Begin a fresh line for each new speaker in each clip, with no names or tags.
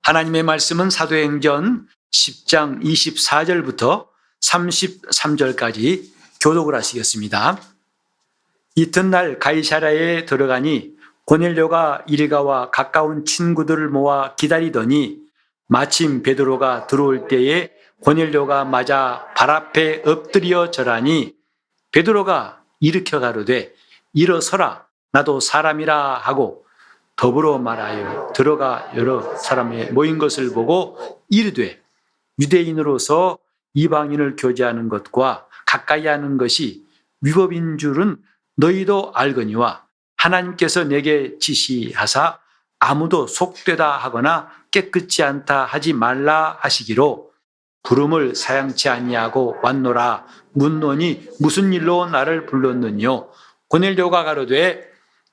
하나님의 말씀은 사도행전 10장 24절부터 33절까지 교독을 하시겠습니다. 이튿날 가이사랴에 들어가니 고넬료가 일가와 가까운 친구들을 모아 기다리더니 마침 베드로가 들어올 때에 고넬료가 맞아 발 앞에 엎드려 절하니 베드로가 일으켜 가로되 일어서라 나도 사람이라 하고 더불어 말하여 들어가 여러 사람이 모인 것을 보고 이르되 유대인으로서 이방인을 교제하는 것과 가까이 하는 것이 위법인 줄은 너희도 알거니와 하나님께서 내게 지시하사 아무도 속되다 하거나 깨끗지 않다 하지 말라 하시기로 부름을 사양치 아니하고 왔노라. 묻노니 무슨 일로 나를 불렀느뇨? 고넬료가 가로되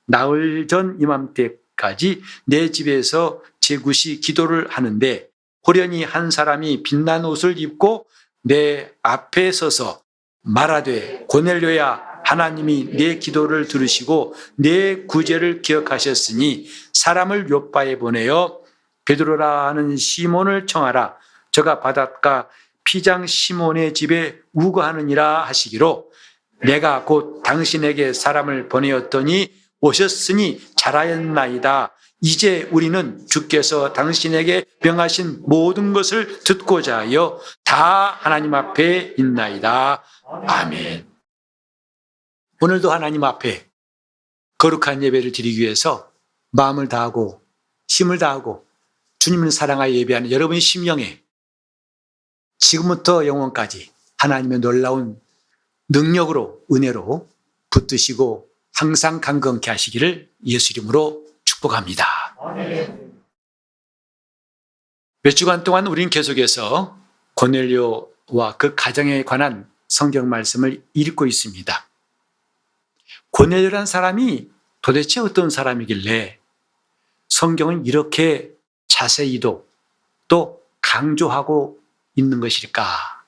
나흘 전 이맘때까지 내 집에서 제굿이 기도를 하는데 호련히 한 사람이 빛난 옷을 입고 내 앞에 서서 말하되 고넬료야 하나님이 내 기도를 들으시고 내 구제를 기억하셨으니 사람을 요바에 보내어 베드로라 하는 시몬을 청하라. 저가 바닷가 피장 시몬의 집에 우거하느니라 하시기로 내가 곧 당신에게 사람을 보내었더니 오셨으니 잘하였나이다. 이제 우리는 주께서 당신에게 명하신 모든 것을 듣고자 하여 다 하나님 앞에 있나이다. 아멘. 오늘도 하나님 앞에 거룩한 예배를 드리기 위해서 마음을 다하고 힘을 다하고 주님을 사랑하여 예배하는 여러분의 심령에 지금부터 영원까지 하나님의 놀라운 능력으로 은혜로 붙드시고 항상 강건케 하시기를 예수 이름으로 축복합니다. 몇 주간 동안 우리는 계속해서 고넬료와 그 가정에 관한 성경 말씀을 읽고 있습니다. 고넬료란 사람이 도대체 어떤 사람이길래 성경은 이렇게 자세히도 또 강조하고 있는 것일까?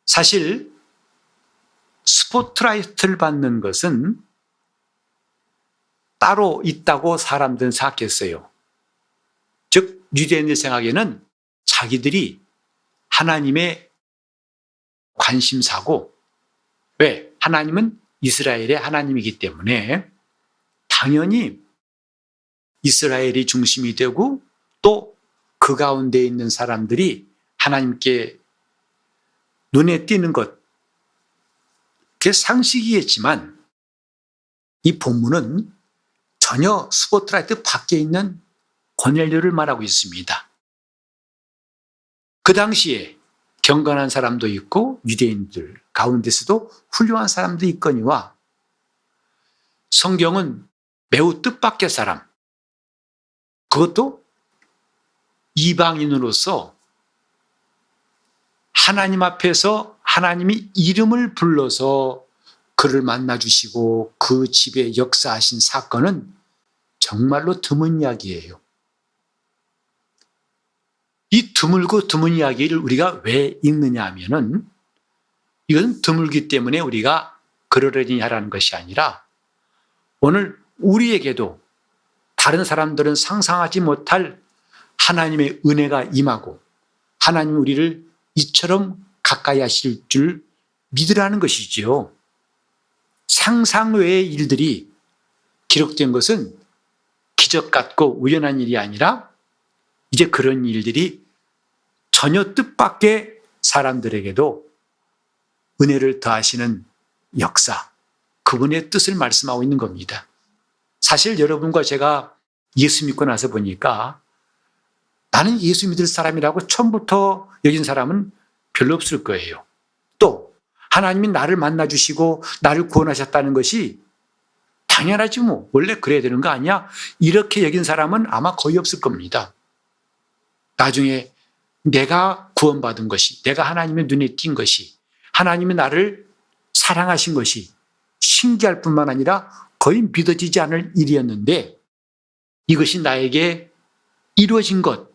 사실 스포트라이트를 받는 것은 따로 있다고 사람들은 생각했어요. 즉 유대인의 생각에는 자기들이 하나님의 관심사고, 왜? 하나님은 이스라엘의 하나님이기 때문에 당연히 이스라엘이 중심이 되고 또 그 가운데 있는 사람들이 하나님께 눈에 띄는 것, 그게 상식이겠지만 이 본문은 전혀 스포트라이트 밖에 있는 고넬료를 말하고 있습니다. 그 당시에 경건한 사람도 있고 유대인들 가운데서도 훌륭한 사람도 있거니와 성경은 매우 뜻밖의 사람, 그것도 이방인으로서 하나님 앞에서 하나님이 이름을 불러서 그를 만나주시고 그 집에 역사하신 사건은 정말로 드문 이야기예요. 이 드물고 드문 이야기를 우리가 왜 읽느냐 하면은 이건 드물기 때문에 우리가 그러려니 하라는 것이 아니라 오늘 우리에게도 다른 사람들은 상상하지 못할 하나님의 은혜가 임하고 하나님 우리를 이처럼 가까이 하실 줄 믿으라는 것이지요. 상상 외의 일들이 기록된 것은 기적 같고 우연한 일이 아니라 이제 그런 일들이 전혀 뜻밖의 사람들에게도 은혜를 더하시는 역사, 그분의 뜻을 말씀하고 있는 겁니다. 사실 여러분과 제가 예수 믿고 나서 보니까 나는 예수 믿을 사람이라고 처음부터 여긴 사람은 별로 없을 거예요. 또 하나님이 나를 만나주시고 나를 구원하셨다는 것이 당연하지 뭐 원래 그래야 되는 거 아니야? 이렇게 여긴 사람은 아마 거의 없을 겁니다. 나중에 내가 구원받은 것이, 내가 하나님의 눈에 띈 것이, 하나님이 나를 사랑하신 것이 신기할 뿐만 아니라 거의 믿어지지 않을 일이었는데 이것이 나에게 이루어진 것,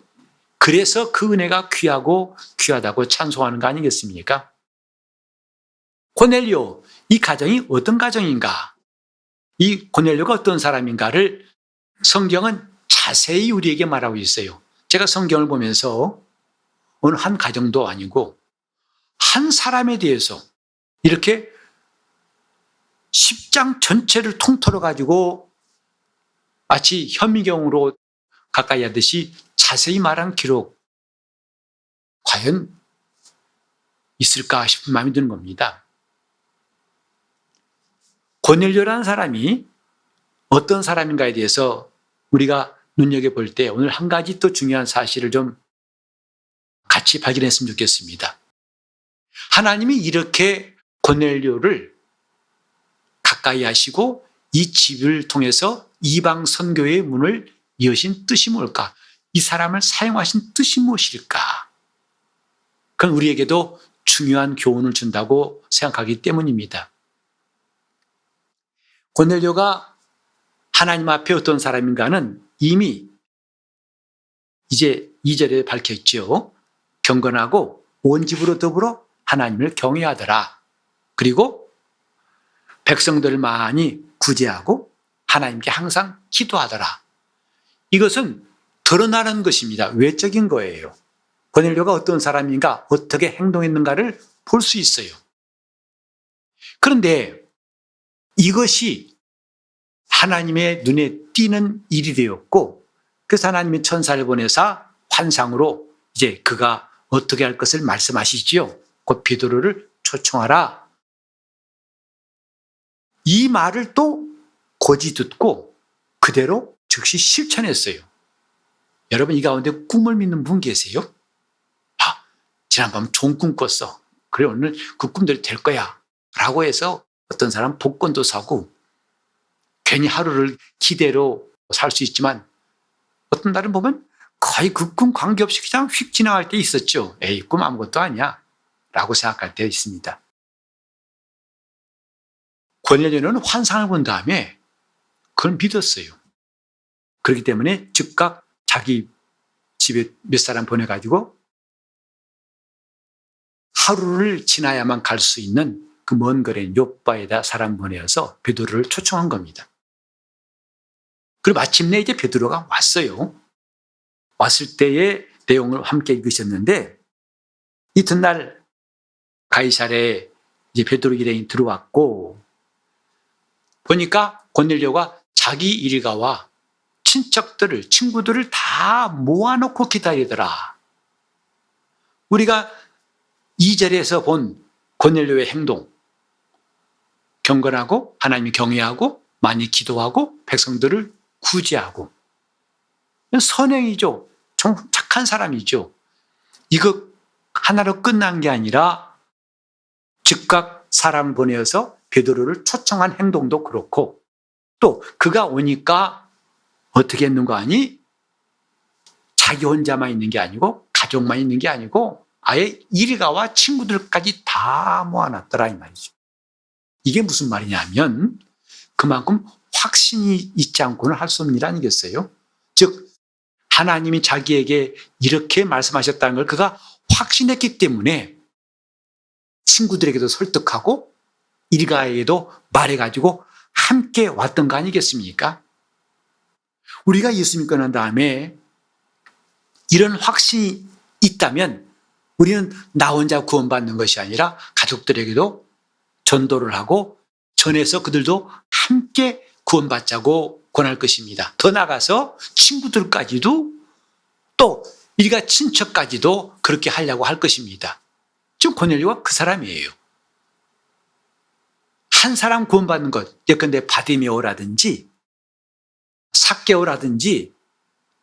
그래서 그 은혜가 귀하고 귀하다고 찬송하는 거 아니겠습니까? 고넬료, 이 가정이 어떤 가정인가? 이 고넬료가 어떤 사람인가를 성경은 자세히 우리에게 말하고 있어요. 제가 성경을 보면서 어느 한 가정도 아니고 한 사람에 대해서 이렇게 10장 전체를 통틀어 가지고 마치 현미경으로 가까이 하듯이 자세히 말한 기록 과연 있을까 싶은 마음이 드는 겁니다. 고넬료라는 사람이 어떤 사람인가에 대해서 우리가 눈여겨볼 때 오늘 한 가지 또 중요한 사실을 좀 같이 발견했으면 좋겠습니다. 하나님이 이렇게 고넬료를 가까이 하시고 이 집을 통해서 이방 선교의 문을 여신 뜻이 뭘까? 이 사람을 사용하신 뜻이 무엇일까? 그건 우리에게도 중요한 교훈을 준다고 생각하기 때문입니다. 고넬료가 하나님 앞에 어떤 사람인가는 이미 이제 2절에 밝혔죠. 경건하고 온 집으로 더불어 하나님을 경외하더라. 그리고 백성들을 많이 구제하고 하나님께 항상 기도하더라. 이것은 드러나는 것입니다. 외적인 거예요. 고넬료가 어떤 사람인가, 어떻게 행동했는가를 볼 수 있어요. 그런데 이것이 하나님의 눈에 띄는 일이 되었고, 그래서 하나님의 천사를 보내사 환상으로 이제 그가 어떻게 할 것을 말씀하시지요. 곧 베드로를 초청하라. 이 말을 또 고지 듣고 그대로 즉시 실천했어요. 여러분 이 가운데 꿈을 믿는 분 계세요? 지난밤 좋은 꿈 꿨어. 그래 오늘 그 꿈대로 될 거야. 라고 해서 어떤 사람 복권도 사고 괜히 하루를 기대로 살 수 있지만 어떤 날은 보면 거의 그 꿈 관계없이 그냥 휙 지나갈 때 있었죠. 에이 꿈 아무것도 아니야. 라고 생각할 때 있습니다. 고넬료는 환상을 본 다음에 그걸 믿었어요. 그렇기 때문에 즉각 자기 집에 몇 사람 보내가지고 하루를 지나야만 갈 수 있는 그 먼 거리인 요바에다 사람 보내어서 베드로를 초청한 겁니다. 그리고 마침내 이제 베드로가 왔어요. 왔을 때의 내용을 함께 읽으셨는데 이튿날 가이사랴에 이제 베드로 일행이 들어왔고 보니까 고넬료가 자기 일가와 친척들을, 친구들을 다 모아놓고 기다리더라. 우리가 2절에서 본 고넬료의 행동, 경건하고 하나님을 경외하고 많이 기도하고 백성들을 구제하고 선행이죠. 좀 착한 사람이죠. 이거 하나로 끝난 게 아니라 즉각 사람을 보내어서 베드로를 초청한 행동도 그렇고 또 그가 오니까 어떻게 했는가 하니 자기 혼자만 있는 게 아니고 가족만 있는 게 아니고 아예 일가와 친구들까지 다 모아놨더라 이 말이죠. 이게 무슨 말이냐면 그만큼 확신이 있지 않고는 할 수 없는 일 아니겠어요? 즉 하나님이 자기에게 이렇게 말씀하셨다는 걸 그가 확신했기 때문에 친구들에게도 설득하고 일가에게도 말해가지고 함께 왔던 거 아니겠습니까? 우리가 예수 믿고 난 다음에 이런 확신이 있다면 우리는 나 혼자 구원받는 것이 아니라 가족들에게도 전도를 하고 전해서 그들도 함께 구원받자고 권할 것입니다. 더 나아가서 친구들까지도 또 일가 친척까지도 그렇게 하려고 할 것입니다. 지금 고넬료가 그 사람이에요. 한 사람 구원받는 것, 예컨대 바디메오라든지 삭개오라든지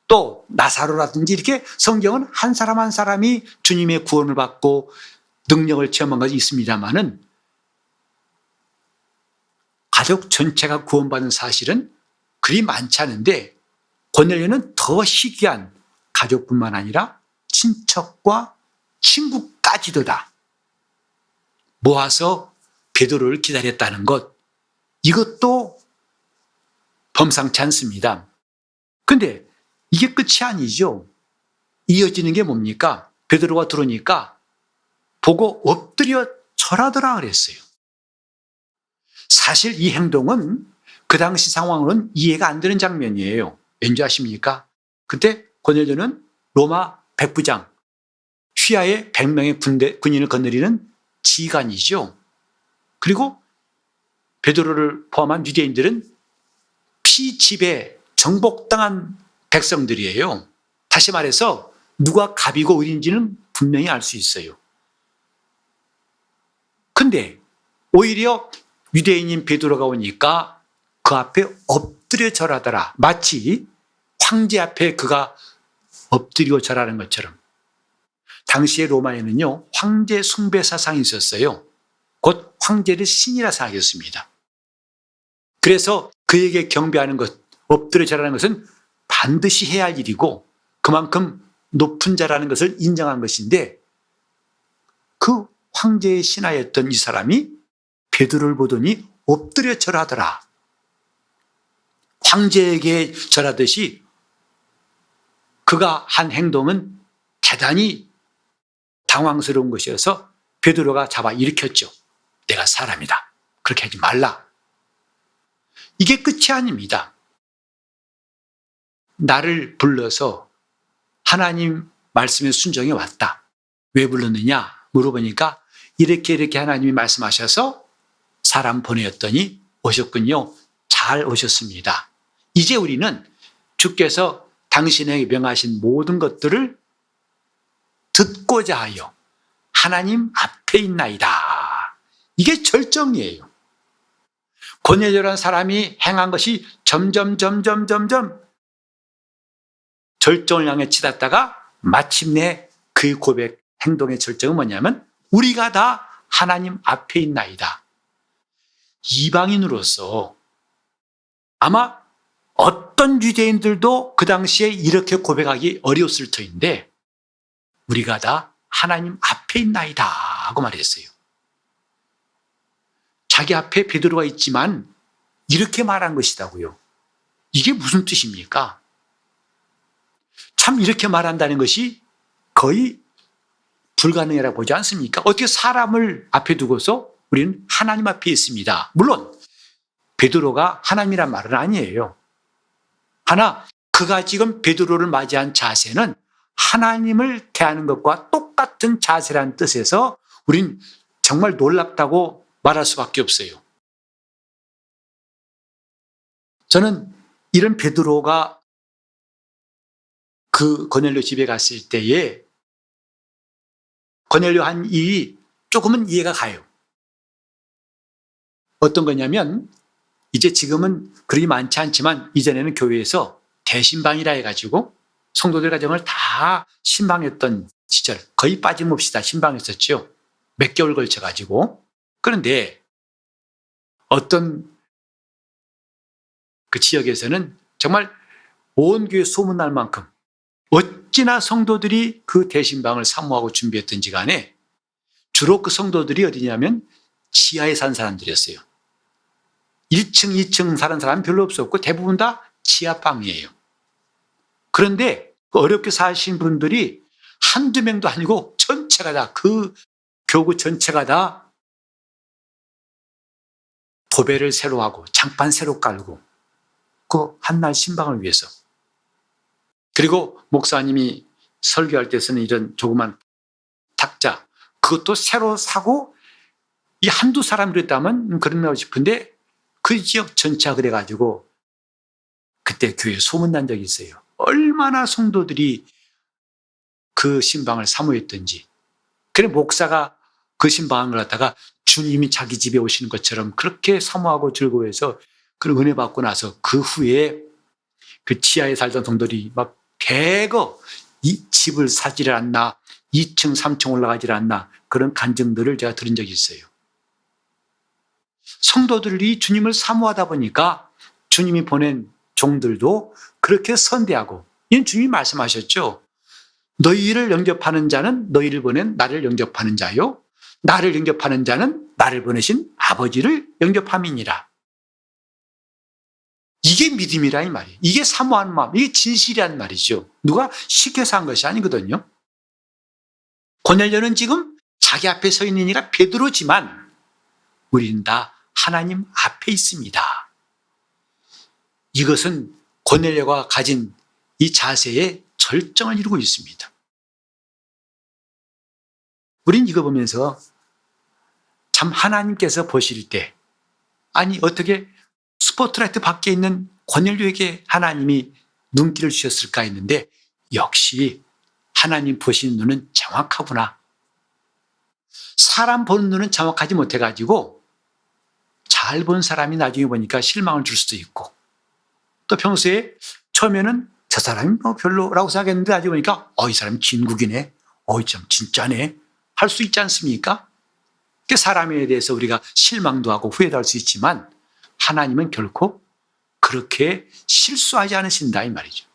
또 나사로라든지 이렇게 성경은 한 사람 한 사람이 주님의 구원을 받고 능력을 체험한 것이 있습니다만은 가족 전체가 구원받는 사실은 그리 많지 않은데 고넬료는 더 희귀한 가족뿐만 아니라 친척과 친구까지도다 모아서 베드로를 기다렸다는 것, 이것도 범상치 않습니다. 그런데 이게 끝이 아니죠. 이어지는 게 뭡니까? 베드로가 들어오니까 보고 엎드려 절하더라 그랬어요. 사실 이 행동은 그 당시 상황으로는 이해가 안 되는 장면이에요. 왠지 아십니까? 그때 고넬료는 로마 백부장, 휘하의 100명의 군인을 거느리는 지휘관이죠. 그리고 베드로를 포함한 유대인들은 피지배 정복당한 백성들이에요. 다시 말해서 누가 갑이고 을인지는 분명히 알 수 있어요. 근데 오히려 유대인인 베드로가 오니까 그 앞에 엎드려 절하더라. 마치 황제 앞에 그가 엎드리고 절하는 것처럼. 당시의 로마에는요, 황제 숭배 사상이 있었어요. 곧 황제를 신이라 생각했습니다. 그래서 그에게 경배하는 것, 엎드려 절하는 것은 반드시 해야 할 일이고 그만큼 높은 자라는 것을 인정한 것인데, 그 황제의 신하였던 이 사람이 베드로를 보더니 엎드려 절하더라. 황제에게 절하듯이 그가 한 행동은 대단히 당황스러운 것이어서 베드로가 잡아 일으켰죠. 내가 사람이다. 그렇게 하지 말라. 이게 끝이 아닙니다. 나를 불러서 하나님 말씀에 순종해 왔다. 왜 불렀느냐 물어보니까 이렇게 하나님이 말씀하셔서 사람 보내었더니 오셨군요. 잘 오셨습니다. 이제 우리는 주께서 당신에게 명하신 모든 것들을 듣고자 하여 하나님 앞에 있나이다. 이게 절정이에요. 고넬료라는 사람이 행한 것이 점점 절정을 향해 치닫다가 마침내 그 고백 행동의 절정은 뭐냐면 우리가 다 하나님 앞에 있나이다. 이방인으로서 아마 어떤 유대인들도 그 당시에 이렇게 고백하기 어려웠을 터인데 우리가 다 하나님 앞에 있나이다 하고 말했어요. 자기 앞에 베드로가 있지만 이렇게 말한 것이다고요. 이게 무슨 뜻입니까? 참 이렇게 말한다는 것이 거의 불가능이라고 보지 않습니까? 어떻게 사람을 앞에 두고서 우리는 하나님 앞에 있습니다. 물론 베드로가 하나님이란 말은 아니에요. 하나 그가 지금 베드로를 맞이한 자세는 하나님을 대하는 것과 똑같은 자세라는 뜻에서 우린 정말 놀랍다고 말할 수밖에 없어요. 저는 이런 베드로가 그 고넬료 집에 갔을 때에 고넬료 한 일이 조금은 이해가 가요. 어떤 거냐면 이제 지금은 그리 많지 않지만 이전에는 교회에서 대신방이라 해가지고 성도들 가정을 다 신방했던 시절, 거의 빠짐없이 다 신방했었죠. 몇 개월 걸쳐가지고. 그런데 어떤 그 지역에서는 정말 온 교회 소문날 만큼 어찌나 성도들이 그 대신방을 사모하고 준비했던지 간에 주로 그 성도들이 어디냐면 지하에 산 사람들이었어요. 1층, 2층 사는 사람은 별로 없었고 대부분 다 지하방이에요. 그런데 어렵게 사신 분들이 한두 명도 아니고 전체가 다 그 교구 전체가 다 도배를 새로 하고 장판 새로 깔고 그 한날 신방을 위해서. 그리고 목사님이 설교할 때 쓰는 이런 조그만 탁자 그것도 새로 사고 이 한두 사람들이었다면 그런가 싶은데 그 지역 전체가 그래가지고 그때 교회에 소문난 적이 있어요. 얼마나 성도들이 그 신방을 사모했던지. 그래 목사가 그 신방을 갖다가 주님이 자기 집에 오시는 것처럼 그렇게 사모하고 즐거워해서 그런 은혜 받고 나서 그 후에 그 지하에 살던 성도들이 막 대거 이 집을 사지를 않나 2층 3층 올라가질 않나 그런 간증들을 제가 들은 적이 있어요. 성도들이 주님을 사모하다 보니까 주님이 보낸 종들도 그렇게 선대하고 이는 주님이 말씀하셨죠. 너희를 영접하는 자는 너희를 보낸 나를 영접하는 자요 나를 영접하는 자는 나를 보내신 아버지를 영접함이니라. 이게 믿음이라 이 말이에요. 이게 사모하는 마음, 이게 진실이란 말이죠. 누가 시켜서 한 것이 아니거든요. 고넬료는 지금 자기 앞에 서 있는 이가 베드로지만 우리는 다 하나님 앞에 있습니다. 이것은 고넬료가 가진 이 자세에 절정을 이루고 있습니다. 우린 이거 보면서 참 하나님께서 보실 때, 아니 어떻게 스포트라이트 밖에 있는 고넬료에게 하나님이 눈길을 주셨을까 했는데, 역시 하나님 보시는 눈은 정확하구나. 사람 보는 눈은 정확하지 못해가지고 잘 본 사람이 나중에 보니까 실망을 줄 수도 있고, 또 평소에 처음에는 저 사람이 뭐 별로라고 생각했는데 나중에 보니까 이 사람이 진국이네, 참 진짜네 할 수 있지 않습니까? 그 사람에 대해서 우리가 실망도 하고 후회도 할 수 있지만 하나님은 결코 그렇게 실수하지 않으신다 이 말이죠.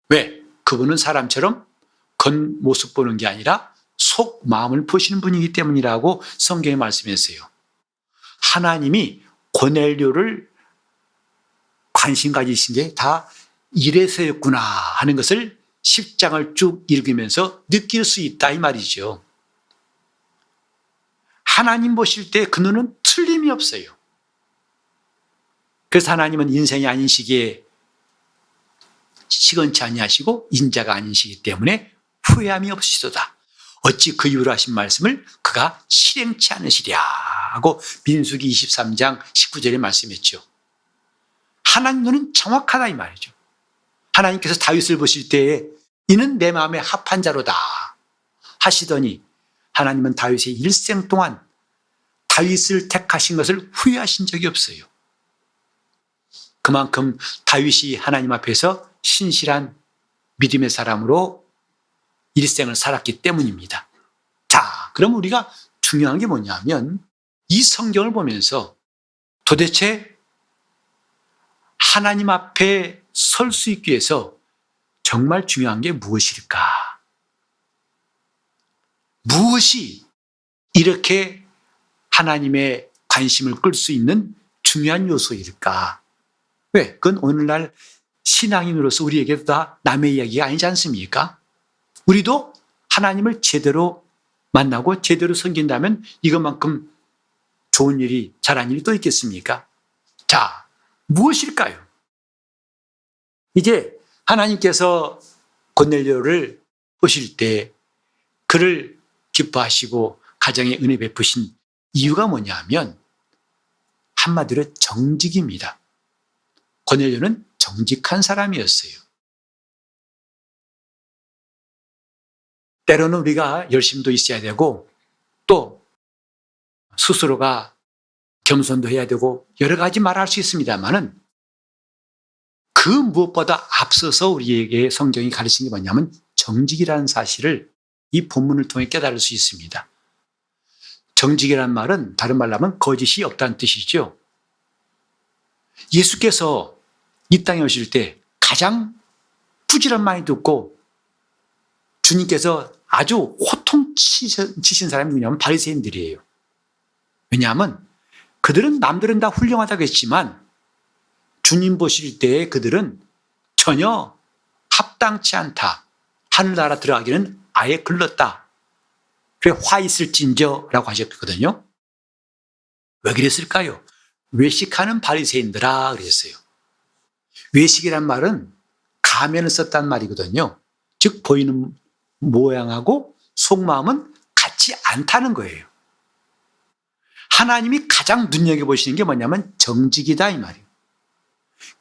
왜? 그분은 사람처럼 겉모습 보는 게 아니라 속 마음을 보시는 분이기 때문이라고 성경에 말씀했어요. 하나님이 고넬료를 관심 가지신 게 다 이래서였구나 하는 것을 10장을 쭉 읽으면서 느낄 수 있다 이 말이죠. 하나님 보실 때 그 눈은 틀림이 없어요. 그래서 하나님은 인생이 아닌 시기에 시건치 아니하시고 인자가 아닌 시기 때문에 후회함이 없으시도다. 어찌 그 이유로 하신 말씀을 그가 실행치 않으시랴 하고 민수기 23장 19절에 말씀했죠. 하나님 눈은 정확하다 이 말이죠. 하나님께서 다윗을 보실 때에 이는 내 마음에 합한 자로다 하시더니 하나님은 다윗의 일생 동안 다윗을 택하신 것을 후회하신 적이 없어요. 그만큼 다윗이 하나님 앞에서 신실한 믿음의 사람으로 일생을 살았기 때문입니다. 자, 그럼 우리가 중요한 게 뭐냐면 이 성경을 보면서 도대체 하나님 앞에 설 수 있기 위해서 정말 중요한 게 무엇일까? 무엇이 이렇게 하나님의 관심을 끌 수 있는 중요한 요소일까? 왜? 그건 오늘날 신앙인으로서 우리에게도 다 남의 이야기가 아니지 않습니까? 우리도 하나님을 제대로 만나고 제대로 섬긴다면 이것만큼 좋은 일이, 잘한 일이 또 있겠습니까? 자, 무엇일까요? 이제 하나님께서 고넬료를 보실 때 그를 기뻐하시고 가정에 은혜 베푸신 이유가 뭐냐면 한마디로 정직입니다. 고넬료는 정직한 사람이었어요. 때로는 우리가 열심도 있어야 되고 또 스스로가 겸손도 해야 되고 여러 가지 말할 수 있습니다만은 그 무엇보다 앞서서 우리에게 성경이 가르치는 게 뭐냐면 정직이라는 사실을 이 본문을 통해 깨달을 수 있습니다. 정직이라는 말은 다른 말로 하면 거짓이 없다는 뜻이죠. 예수께서 이 땅에 오실 때 가장 부지런 많이 듣고 주님께서 아주 호통치신 사람이 누구냐면 바리새인들이에요. 왜냐하면 그들은 남들은 다 훌륭하다고 했지만 주님 보실 때 그들은 전혀 합당치 않다. 하늘나라 들어가기는 아예 글렀다. 그래 화 있을진저라고 하셨거든요. 왜 그랬을까요? 외식하는 바리새인들아 그랬어요. 외식이란 말은 가면을 썼단 말이거든요. 즉 보이는 모양하고 속마음은 같지 않다는 거예요. 하나님이 가장 눈여겨보시는 게 뭐냐면 정직이다 이 말이에요.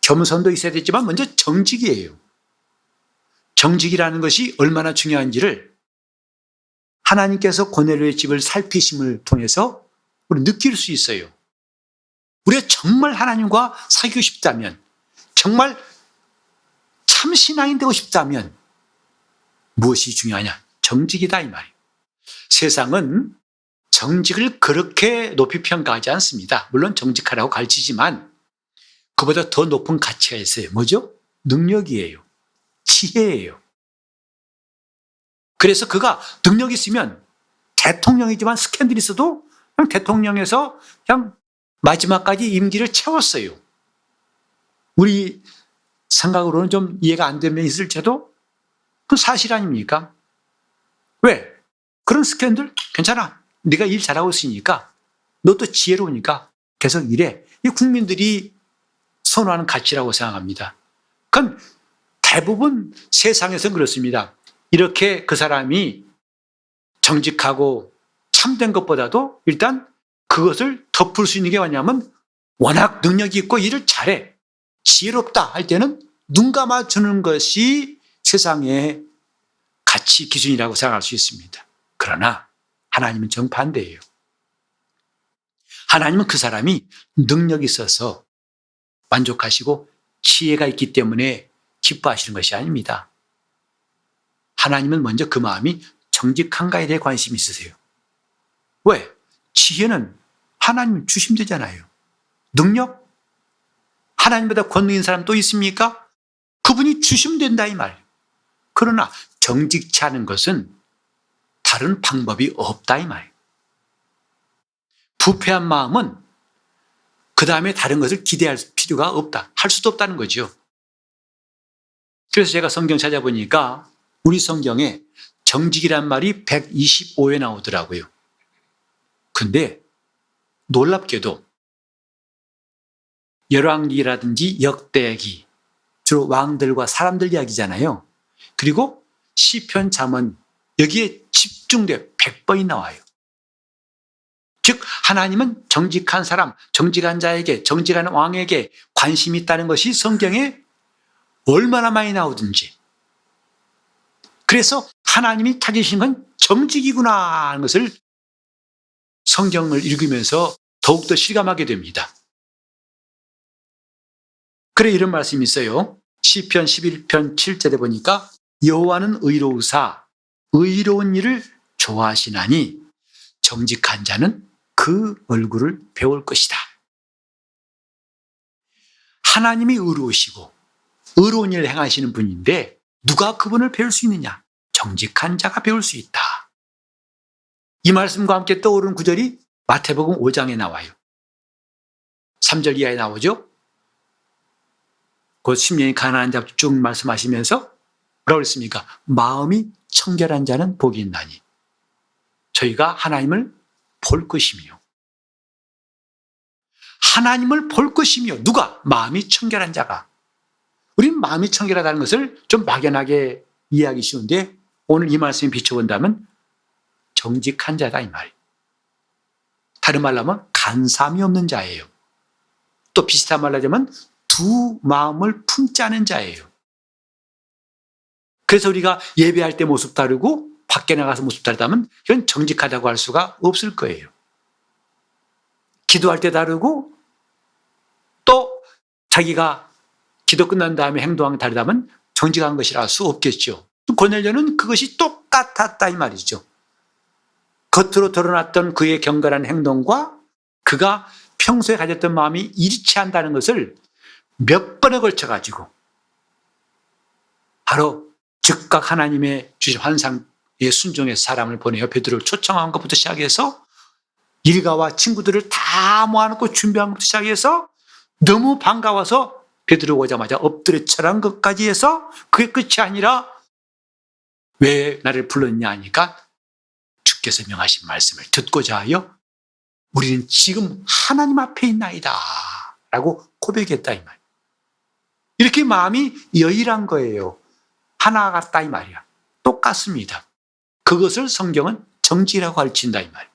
겸손도 있어야 되지만 먼저 정직이에요. 정직이라는 것이 얼마나 중요한지를 하나님께서 고넬료의 집을 살피심을 통해서 우리 느낄 수 있어요. 우리가 정말 하나님과 사귀고 싶다면, 정말 참 신앙인 되고 싶다면 무엇이 중요하냐? 정직이다 이 말이에요. 세상은 정직을 그렇게 높이 평가하지 않습니다. 물론 정직하라고 가르치지만 그보다 더 높은 가치가 있어요. 뭐죠? 능력이에요. 지혜예요. 그래서 그가 능력이 있으면 대통령이지만 스캔들이 있어도 그냥 대통령에서 그냥 마지막까지 임기를 채웠어요. 우리 생각으로는 좀 이해가 안 되면 있을지도 그 사실 아닙니까? 왜? 그런 스캔들 괜찮아. 네가 일 잘하고 있으니까 너도 지혜로우니까 계속 일해. 이 국민들이 선호하는 가치라고 생각합니다. 그럼 대부분 세상에서 그렇습니다. 이렇게 그 사람이 정직하고 참된 것보다도 일단 그것을 덮을 수 있는 게 뭐냐면 워낙 능력이 있고 일을 잘해, 지혜롭다 할 때는 눈 감아주는 것이 세상의 가치 기준이라고 생각할 수 있습니다. 그러나 하나님은 정반대예요. 하나님은 그 사람이 능력이 있어서 만족하시고 지혜가 있기 때문에 기뻐하시는 것이 아닙니다. 하나님은 먼저 그 마음이 정직한가에 대해 관심이 있으세요. 왜? 지혜는 하나님 주시면 되잖아요. 능력? 하나님보다 권능 있는 사람 또 있습니까? 그분이 주시면 된다 이 말. 그러나 정직치 않은 것은 다른 방법이 없다 이 말. 부패한 마음은 그 다음에 다른 것을 기대할 필요가 없다. 할 수도 없다는 거죠. 그래서 제가 성경 찾아보니까 우리 성경에 정직이란 말이 125회 나오더라고요. 근데 놀랍게도 열왕기라든지 역대기, 주로 왕들과 사람들 이야기잖아요. 그리고 시편, 잠언 여기에 집중돼 100번이 나와요. 즉 하나님은 정직한 사람, 정직한 자에게, 정직한 왕에게 관심이 있다는 것이 성경에 얼마나 많이 나오든지. 그래서 하나님이 찾으신 건 정직이구나 하는 것을 성경을 읽으면서 더욱더 실감하게 됩니다. 그래 이런 말씀이 있어요. 시편 11편 7절에 보니까 여호와는 의로우사 의로운 일을 좋아하시나니 정직한 자는 그 얼굴을 배울 것이다. 하나님이 의로우시고 의로운 일을 행하시는 분인데 누가 그분을 배울 수 있느냐? 정직한 자가 배울 수 있다. 이 말씀과 함께 떠오르는 구절이 마태복음 5장에 나와요. 3절 이하에 나오죠. 곧 10년이 가난한 자 쭉 말씀하시면서 뭐라고 그랬습니까? 마음이 청결한 자는 복이 있나니 저희가 하나님을 볼 것이며 하나님을 볼 것이며 누가? 마음이 청결한 자가. 우리는 마음이 청결하다는 것을 좀 막연하게 이해하기 쉬운데 오늘 이 말씀에 비춰본다면 정직한 자다 이 말이에요. 다른 말로 하면 간삼이 없는 자예요. 또 비슷한 말로 하자면 두 마음을 품지 않은 자예요. 그래서 우리가 예배할 때 모습 다르고 밖에 나가서 모습 다르다면 이건 정직하다고 할 수가 없을 거예요. 기도할 때 다르고 또 자기가 기도 끝난 다음에 행동하는 게 다르다면 정직한 것이라 할 수 없겠죠. 고넬료는 그것이 똑같았다 이 말이죠. 겉으로 드러났던 그의 경건한 행동과 그가 평소에 가졌던 마음이 일치한다는 것을 몇 번에 걸쳐가지고 바로 즉각 하나님의 주신 환상에 순종해서 사람을 보내어 베드로를 초청한 것부터 시작해서 일가와 친구들을 다 모아놓고 준비한 것부터 시작해서 너무 반가워서 베드로 오자마자 엎드려 절한 것까지 해서 그게 끝이 아니라 왜 나를 불렀냐 하니까 주께서 명하신 말씀을 듣고자 하여 우리는 지금 하나님 앞에 있나이다 라고 고백했다 이 말. 이렇게 마음이 여일한 거예요. 하나 같다 이 말이야. 똑같습니다. 그것을 성경은 정직이라고 가르친다 이 말.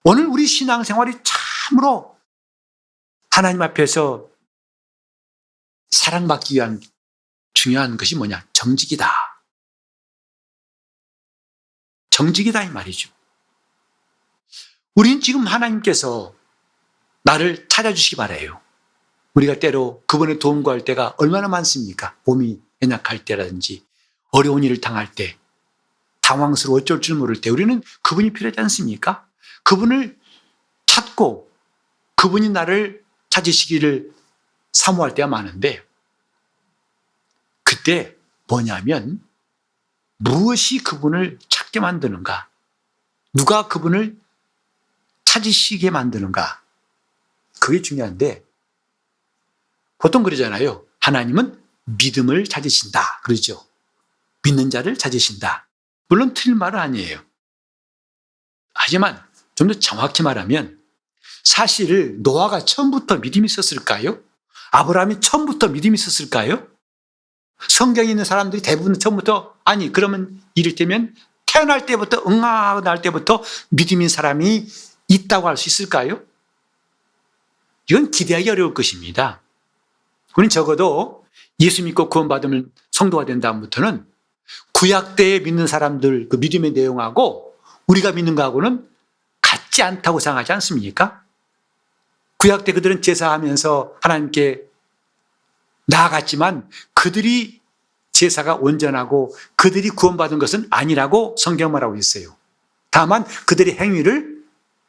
오늘 우리 신앙생활이 참으로 하나님 앞에서 사랑받기 위한 중요한 것이 뭐냐? 정직이다. 정직이다 이 말이죠. 우린 지금 하나님께서 나를 찾아주시기 바라요. 우리가 때로 그분의 도움 구할 때가 얼마나 많습니까? 몸이 연약할 때라든지 어려운 일을 당할 때 당황스러워 어쩔 줄 모를 때 우리는 그분이 필요하지 않습니까? 그분을 찾고 그분이 나를 찾으시기를 사모할 때가 많은데 그때 뭐냐면 무엇이 그분을 찾게 만드는가? 누가 그분을 찾으시게 만드는가? 그게 중요한데 보통 그러잖아요. 하나님은 믿음을 찾으신다. 그러죠. 믿는 자를 찾으신다. 물론 틀린 말은 아니에요. 하지만 좀 더 정확히 말하면 사실 노아가 처음부터 믿음이 있었을까요? 아브라함이 처음부터 믿음이 있었을까요? 성경에 있는 사람들이 대부분 처음부터 아니 그러면 이를테면 태어날 때부터 응아하고 날 때부터 믿음인 사람이 있다고 할 수 있을까요? 이건 기대하기 어려울 것입니다. 우리는 적어도 예수 믿고 구원받으면 성도가 된 다음부터는 구약 때에 믿는 사람들 그 믿음의 내용하고 우리가 믿는 거하고는 같지 않다고 생각하지 않습니까? 구약 때 그들은 제사하면서 하나님께 나아갔지만 그들이 제사가 온전하고 그들이 구원받은 것은 아니라고 성경 말하고 있어요. 다만 그들의 행위를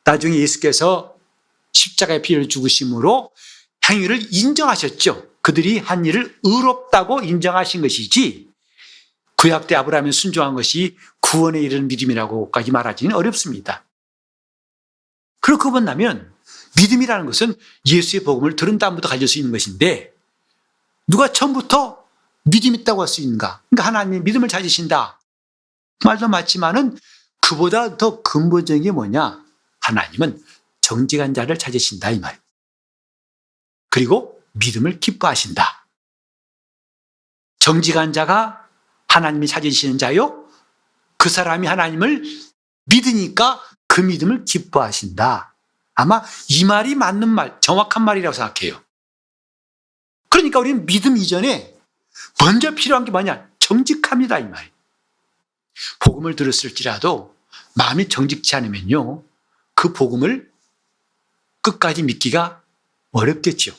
나중에 예수께서 십자가의 피를 죽으심으로 행위를 인정하셨죠. 그들이 한 일을 의롭다고 인정하신 것이지 구약 때 아브라함이 순종한 것이 구원에 이르는 믿음이라고까지 말하기는 어렵습니다. 그렇게 본다면 믿음이라는 것은 예수의 복음을 들은 다음부터 가질 수 있는 것인데 누가 처음부터 믿음 있다고 할 수 있는가? 그러니까 하나님이 믿음을 찾으신다. 말도 맞지만은 그보다 더 근본적인 게 뭐냐? 하나님은 정직한 자를 찾으신다 이 말. 그리고 믿음을 기뻐하신다. 정직한 자가 하나님이 찾으시는 자요. 그 사람이 하나님을 믿으니까 그 믿음을 기뻐하신다. 아마 이 말이 맞는 말, 정확한 말이라고 생각해요. 그러니까 우리는 믿음 이전에 먼저 필요한 게 뭐냐? 정직합니다 이 말. 복음을 들었을지라도 마음이 정직치 않으면요. 그 복음을 끝까지 믿기가 어렵겠죠.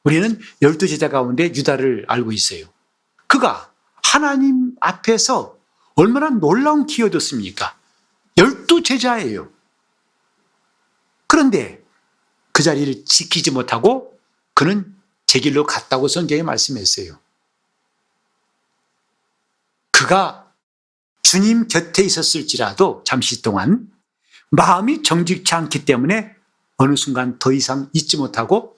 우리는 12제자 가운데 유다를 알고 있어요. 그가 하나님 앞에서 얼마나 놀라운 기회를 얻었습니까? 12제자예요. 그런데 그 자리를 지키지 못하고 그는 제 길로 갔다고 성경에 말씀했어요. 그가 주님 곁에 있었을지라도 잠시 동안 마음이 정직치 않기 때문에 어느 순간 더 이상 있지 못하고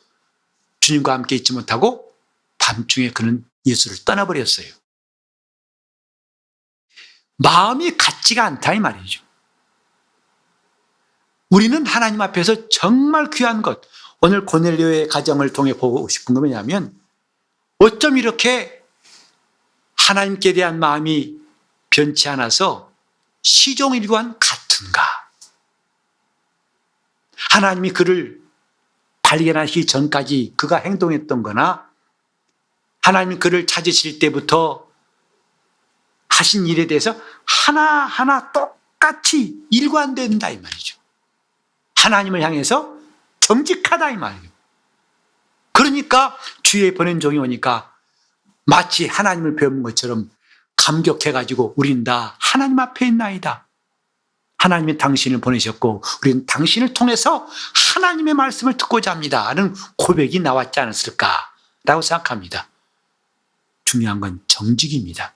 주님과 함께 있지 못하고 밤중에 그는 예수를 떠나버렸어요. 마음이 같지가 않다 이 말이죠. 우리는 하나님 앞에서 정말 귀한 것, 오늘 고넬료의 가정을 통해 보고 싶은 건 뭐냐면 어쩜 이렇게 하나님께 대한 마음이 변치 않아서 시종일관 같은가? 하나님이 그를 발견하시기 전까지 그가 행동했던 거나 하나님이 그를 찾으실 때부터 하신 일에 대해서 하나하나 똑같이 일관된다 이 말이죠. 하나님을 향해서 정직하다 이 말이에요. 그러니까 주의 보낸 종이 오니까 마치 하나님을 배운 것처럼 감격해가지고 우린 다 하나님 앞에 있나이다. 하나님이 당신을 보내셨고 우리는 당신을 통해서 하나님의 말씀을 듣고자 합니다 하는 고백이 나왔지 않았을까라고 생각합니다. 중요한 건 정직입니다.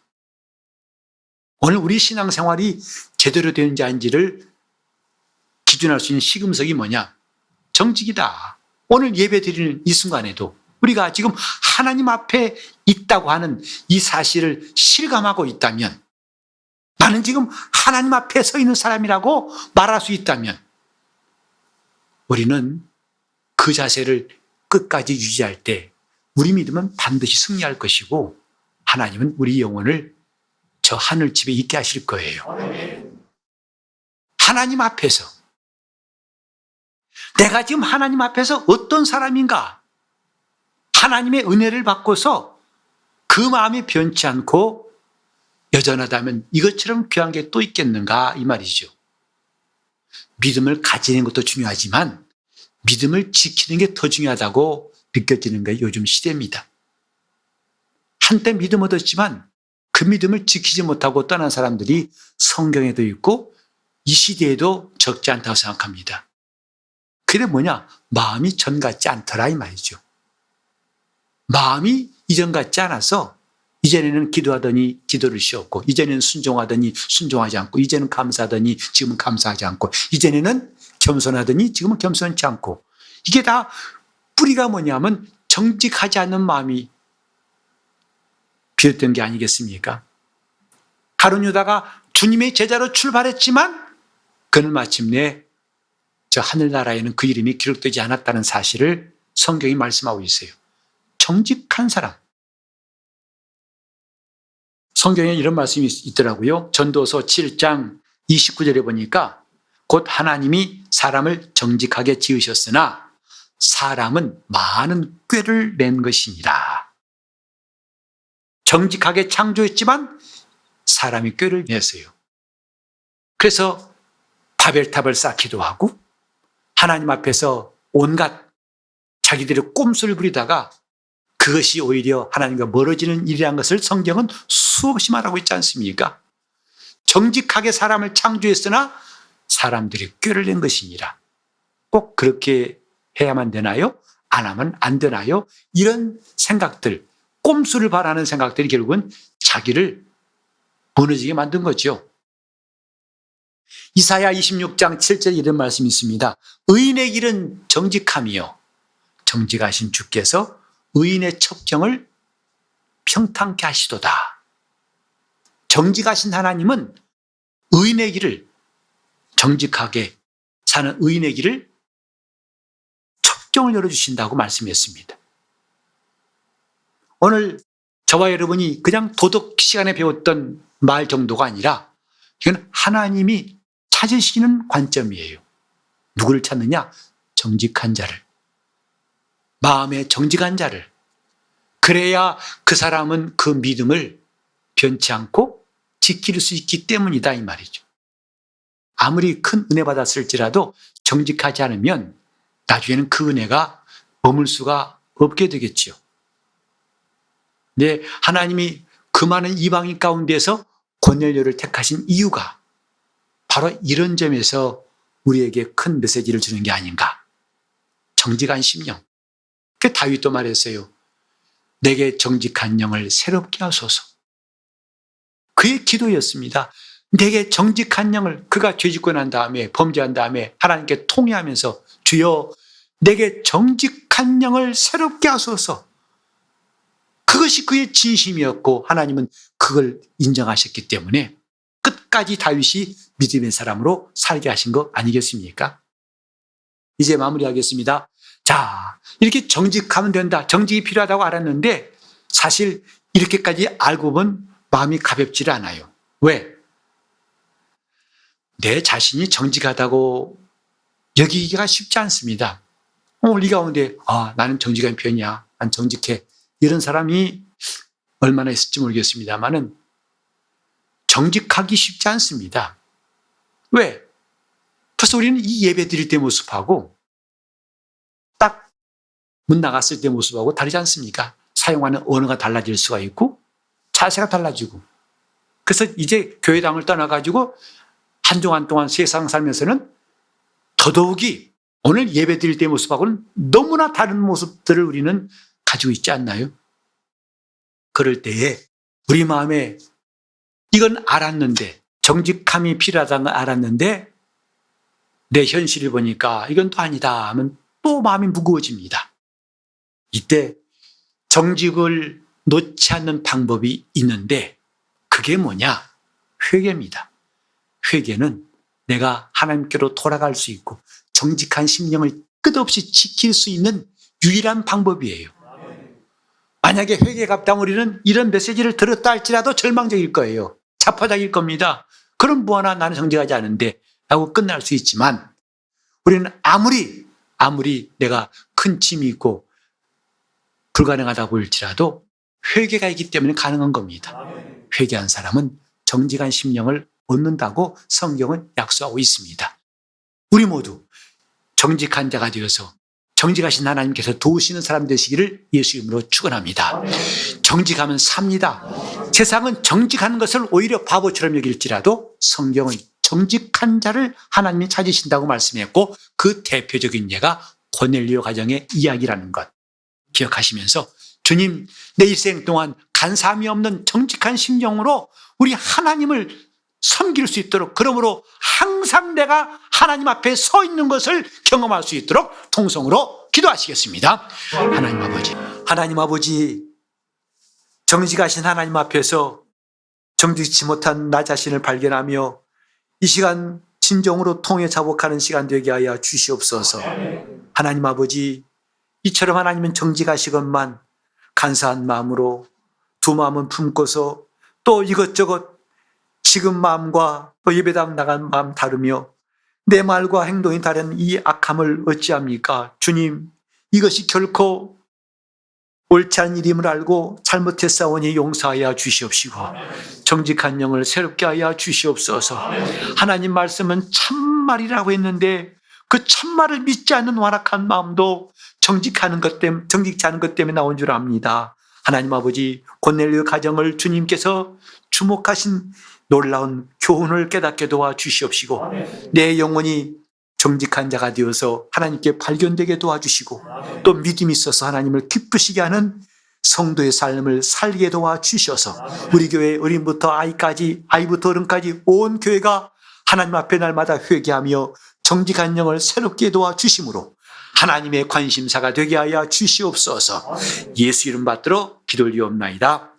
오늘 우리 신앙생활이 제대로 되는지 아닌지를 기준할 수 있는 시금석이 뭐냐? 정직이다. 오늘 예배 드리는 이 순간에도 우리가 지금 하나님 앞에 있다고 하는 이 사실을 실감하고 있다면, 나는 지금 하나님 앞에 서 있는 사람이라고 말할 수 있다면 우리는 그 자세를 끝까지 유지할 때 우리 믿음은 반드시 승리할 것이고 하나님은 우리 영혼을 저 하늘집에 있게 하실 거예요. 하나님 앞에서 내가 지금 하나님 앞에서 어떤 사람인가? 하나님의 은혜를 받고서 그 마음이 변치 않고 여전하다면 이것처럼 귀한 게 또 있겠는가 이 말이죠. 믿음을 가지는 것도 중요하지만 믿음을 지키는 게 더 중요하다고 느껴지는 게 요즘 시대입니다. 한때 믿음 얻었지만 그 믿음을 지키지 못하고 떠난 사람들이 성경에도 있고 이 시대에도 적지 않다고 생각합니다. 그게 뭐냐? 마음이 전 같지 않더라 이 말이죠. 마음이 이전 같지 않아서 이전에는 기도하더니 기도를 쉬었고 이전에는 순종하더니 순종하지 않고 이제는 감사하더니 지금은 감사하지 않고 이전에는 겸손하더니 지금은 겸손치 않고 이게 다 뿌리가 뭐냐면 정직하지 않는 마음이 비롯된 게 아니겠습니까? 가룟 유다가 주님의 제자로 출발했지만 그는 마침내 저 하늘나라에는 그 이름이 기록되지 않았다는 사실을 성경이 말씀하고 있어요. 정직한 사람. 성경에 이런 말씀이 있더라고요. 전도서 7장 29절에 보니까 곧 하나님이 사람을 정직하게 지으셨으나 사람은 많은 꾀를 낸 것이니라. 정직하게 창조했지만 사람이 꾀를 냈어요. 그래서 바벨탑을 쌓기도 하고 하나님 앞에서 온갖 자기들의 꼼수를 부리다가 그것이 오히려 하나님과 멀어지는 일이라는 것을 성경은 수없이 말하고 있지 않습니까? 정직하게 사람을 창조했으나 사람들이 꾀를 낸 것이니라. 꼭 그렇게 해야만 되나요? 안 하면 안 되나요? 이런 생각들, 꼼수를 바라는 생각들이 결국은 자기를 무너지게 만든 거죠. 이사야 26장 7절에 이런 말씀이 있습니다. 의인의 길은 정직함이요 정직하신 주께서 의인의 첩경을 평탄케 하시도다. 정직하신 하나님은 의인의 길을, 정직하게 사는 의인의 길을 첩경을 열어주신다고 말씀했습니다. 오늘 저와 여러분이 그냥 도덕 시간에 배웠던 말 정도가 아니라 이건 하나님이 찾으시는 관점이에요. 누구를 찾느냐? 정직한 자를. 마음에 정직한 자를. 그래야 그 사람은 그 믿음을 변치 않고 지킬 수 있기 때문이다 이 말이죠. 아무리 큰 은혜 받았을지라도 정직하지 않으면 나중에는 그 은혜가 머물 수가 없게 되겠죠. 네, 하나님이 그 많은 이방인 가운데서 고넬료를 택하신 이유가 바로 이런 점에서 우리에게 큰 메시지를 주는 게 아닌가. 정직한 심령. 그 다윗도 말했어요. 내게 정직한 영을 새롭게 하소서. 그의 기도였습니다. 내게 정직한 영을, 그가 죄짓고 난 다음에 범죄한 다음에 하나님께 통회하면서 주여 내게 정직한 영을 새롭게 하소서. 그것이 그의 진심이었고 하나님은 그걸 인정하셨기 때문에 끝까지 다윗이 믿음의 사람으로 살게 하신 거 아니겠습니까? 이제 마무리하겠습니다. 자, 이렇게 정직하면 된다. 정직이 필요하다고 알았는데 사실 이렇게까지 알고 보면 마음이 가볍지 않아요. 왜? 내 자신이 정직하다고 여기기가 쉽지 않습니다. 우리 가운데 나는 정직한 편이야. 난 정직해. 이런 사람이 얼마나 있을지 모르겠습니다만은 정직하기 쉽지 않습니다. 왜? 벌써 우리는 이 예배 드릴 때 모습하고 딱 문 나갔을 때 모습하고 다르지 않습니까? 사용하는 언어가 달라질 수가 있고 자세가 달라지고 그래서 이제 교회당을 떠나가지고 한동안 동안 세상 살면서는 더더욱이 오늘 예배 드릴 때 모습하고는 너무나 다른 모습들을 우리는 가지고 있지 않나요? 그럴 때에 우리 마음에 이건 알았는데 정직함이 필요하다는 걸 알았는데 내 현실을 보니까 이건 또 아니다 하면 또 마음이 무거워집니다. 이때 정직을 놓지 않는 방법이 있는데 그게 뭐냐? 회개입니다. 회개는 내가 하나님께로 돌아갈 수 있고 정직한 심령을 끝없이 지킬 수 있는 유일한 방법이에요. 만약에 회개가 없다면 우리는 이런 메시지를 들었다 할지라도 절망적일 거예요. 자포자기일 겁니다. 그럼 뭐하나 나는 정직하지 않은데 라고 끝날 수 있지만 우리는 아무리 내가 큰 짐이 있고 불가능하다고 할지라도 회개가 있기 때문에 가능한 겁니다. 회개한 사람은 정직한 심령을 얻는다고 성경은 약속하고 있습니다. 우리 모두 정직한 자가 되어서 정직하신 하나님께서 도우시는 사람 되시기를 예수 이름으로 축원합니다. 정직하면 삽니다. 세상은 정직한 것을 오히려 바보처럼 여길지라도 성경은 정직한 자를 하나님이 찾으신다고 말씀했고 그 대표적인 예가 고넬료 가정의 이야기라는 것 기억하시면서 주님 내 일생 동안 간사함이 없는 정직한 심령으로 우리 하나님을 섬길 수 있도록 그러므로 항상 내가 하나님 앞에 서 있는 것을 경험할 수 있도록 통성으로 기도하시겠습니다. 하나님 아버지 정직하신 하나님 앞에서 정직치 못한 나 자신을 발견하며 이 시간 진정으로 통해 자복하는 시간 되게 하여 주시옵소서. 하나님 아버지 이처럼 하나님은 정직하시건만 간사한 마음으로 두 마음은 품고서 또 이것저것 지금 마음과 또 예배당 나간 마음 다르며 내 말과 행동이 다른 이 악함을 어찌합니까? 주님, 이것이 결코 옳지 않은 일임을 알고 잘못했사오니 용서하여 주시옵시고 정직한 영을 새롭게 하여 주시옵소서. 하나님 말씀은 참말이라고 했는데 그 참말을 믿지 않는 완악한 마음도 정직치 않은 것 때문에 나온 줄 압니다. 하나님 아버지, 고넬료 가정을 주님께서 주목하신 놀라운 교훈을 깨닫게 도와주시옵시고 내 영혼이 정직한 자가 되어서 하나님께 발견되게 도와주시고 또 믿음이 있어서 하나님을 기쁘시게 하는 성도의 삶을 살게 도와주셔서 우리 교회 어린부터 아이부터 어른까지 온 교회가 하나님 앞에 날마다 회개하며 정직한 영을 새롭게 도와주심으로 하나님의 관심사가 되게 하여 주시옵소서. 예수 이름 받들어 기도를 드리옵나이다.